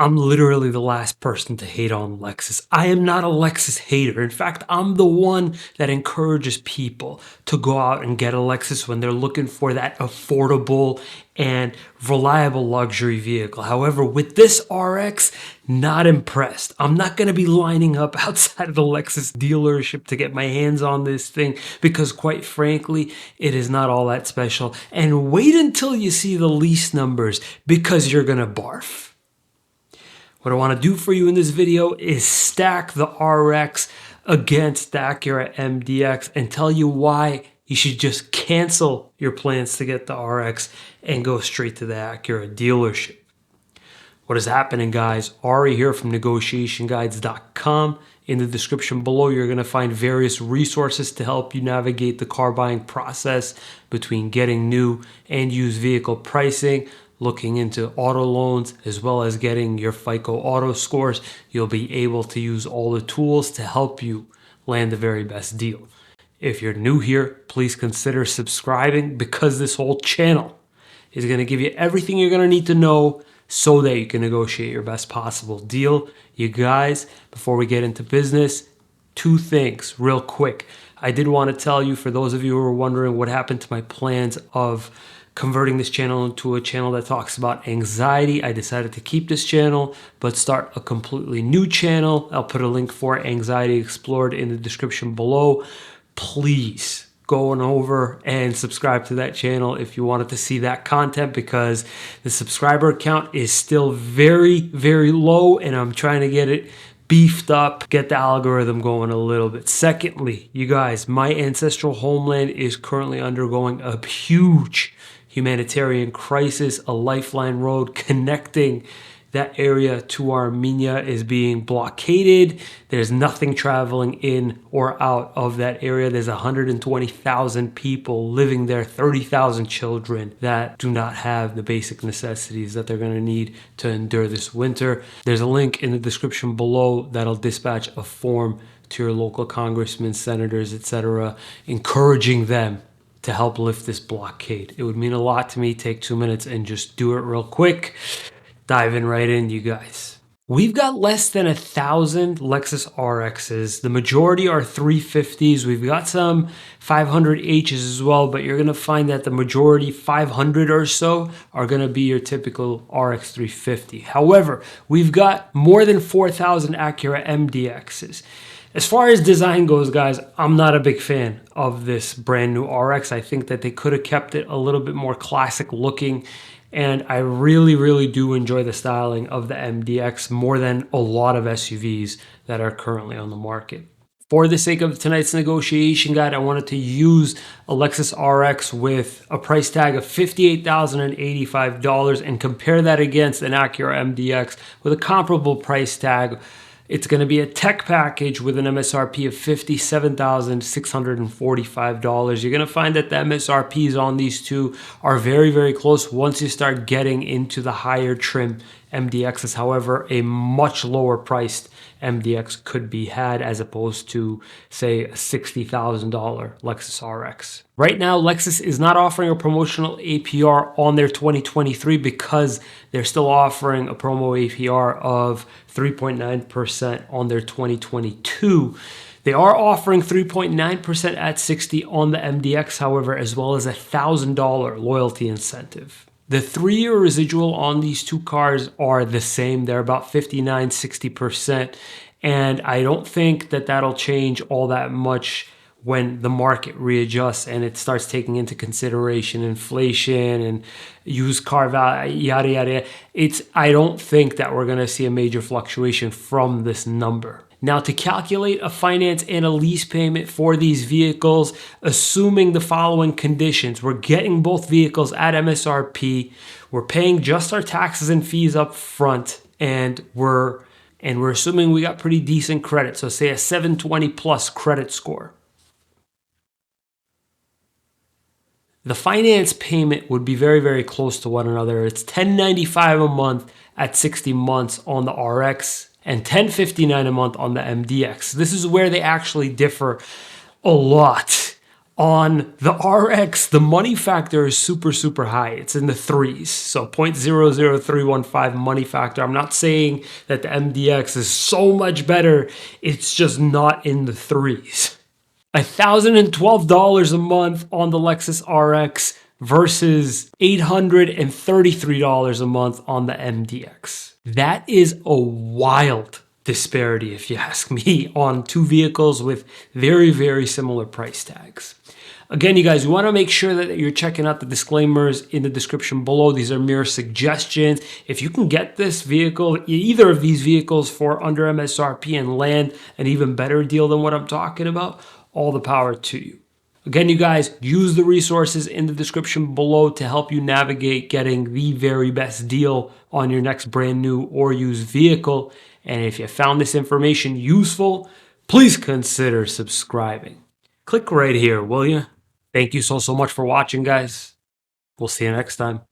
I'm literally the last person to hate on Lexus. I am not a Lexus hater. In fact, I'm the one that encourages people to go out and get a Lexus when they're looking for that affordable and reliable luxury vehicle. However, with this RX, not impressed. I'm not going to be lining up outside of the Lexus dealership to get my hands on this thing because, quite frankly, it is not all that special. And wait until you see the lease numbers because you're going to barf. What I want to do for you in this video is stack the RX against the Acura MDX and tell you why you should just cancel your plans to get the RX and go straight to the Acura dealership. What is happening, guys? Ari here from negotiationguides.com. In the description below, you're going to find various resources to help you navigate the car buying process between getting new and used vehicle pricing, looking into auto loans, as well as getting your FICO auto scores. You'll be able to use all the tools to help you land the very best deal. If you're new here, please consider subscribing because this whole channel is going to give you everything you're going to need to know so that you can negotiate your best possible deal. You guys, before we get into business, two things real quick. I did want to tell you, for those of you who are wondering what happened to my plans of converting this channel into a channel that talks about anxiety, I decided to keep this channel but start a completely new channel. I'll put a link for Anxiety Explored in the description below. Please go on over and subscribe to that channel if you wanted to see that content, because the subscriber count is still very, very low and I'm trying to get it beefed up, get the algorithm going a little bit. Secondly, you guys, my ancestral homeland is currently undergoing a huge humanitarian crisis. A lifeline road connecting that area to Armenia is being blockaded. There's nothing traveling in or out of that area. There's 120,000 people living there, 30,000 children that do not have the basic necessities that they're going to need to endure this winter. There's a link in the description below that'll dispatch a form to your local congressmen, senators, etc., encouraging them to help lift this blockade. It would mean a lot to me. Take 2 minutes and just do it real quick. Diving right in, you guys. We've got less than 1,000 Lexus RXs. The majority are 350s. We've got some 500Hs as well, but you're going to find that the majority, 500 or so, are going to be your typical RX 350. However, we've got more than 4,000 Acura MDXs. As far as design goes, guys, I'm not a big fan of this brand new RX. I think that they could have kept it a little bit more classic looking, and I really, really do enjoy the styling of the MDX more than a lot of SUVs that are currently on the market. For the sake of tonight's negotiation guide, I wanted to use a Lexus RX with a price tag of $58,085 and compare that against an Acura MDX with a comparable price tag. It's going to be a tech package with an MSRP of $57,645. You're going to find that the MSRPs on these two are very, very close once you start getting into the higher trim MDXs. However, a much lower priced MDX could be had as opposed to, say, a $60,000 Lexus RX. Right now, Lexus is not offering a promotional APR on their 2023 because they're still offering a promo APR of 3.9% on their 2022. They are offering 3.9% at 60 on the MDX, however, as well as a $1,000 loyalty incentive. The 3-year residual on these two cars are the same. They're about 59, 60%. And I don't think that that'll change all that much when the market readjusts and it starts taking into consideration inflation and used car value, yada, yada. I don't think that we're going to see a major fluctuation from this number. Now, to calculate a finance and a lease payment for these vehicles, assuming the following conditions: we're getting both vehicles at MSRP, we're paying just our taxes and fees up front, and we're assuming we got pretty decent credit, so say a 720 plus credit score. The finance payment would be very, very close to one another. It's $1,095 a month at 60 months on the RX and $1,059 a month on the MDX. This is where they actually differ a lot On the RX, the money factor is super, super high. It's in the threes. So 0.00315 money factor. I'm not saying that the MDX is so much better. It's just not in the threes. $1,012 a month on the Lexus RX versus $833 a month on the MDX. That is a wild disparity, if you ask me, on two vehicles with very, very similar price tags. Again, you guys, you want to make sure that you're checking out the disclaimers in the description below. These are mere suggestions. If you can get this vehicle, either of these vehicles for under MSRP and land an even better deal than what I'm talking about, all the power to you. Again, you guys, use the resources in the description below to help you navigate getting the very best deal on your next brand new or used vehicle. And if you found this information useful, please consider subscribing. Click right here, will you? Thank you so much for watching, guys. We'll see you next time.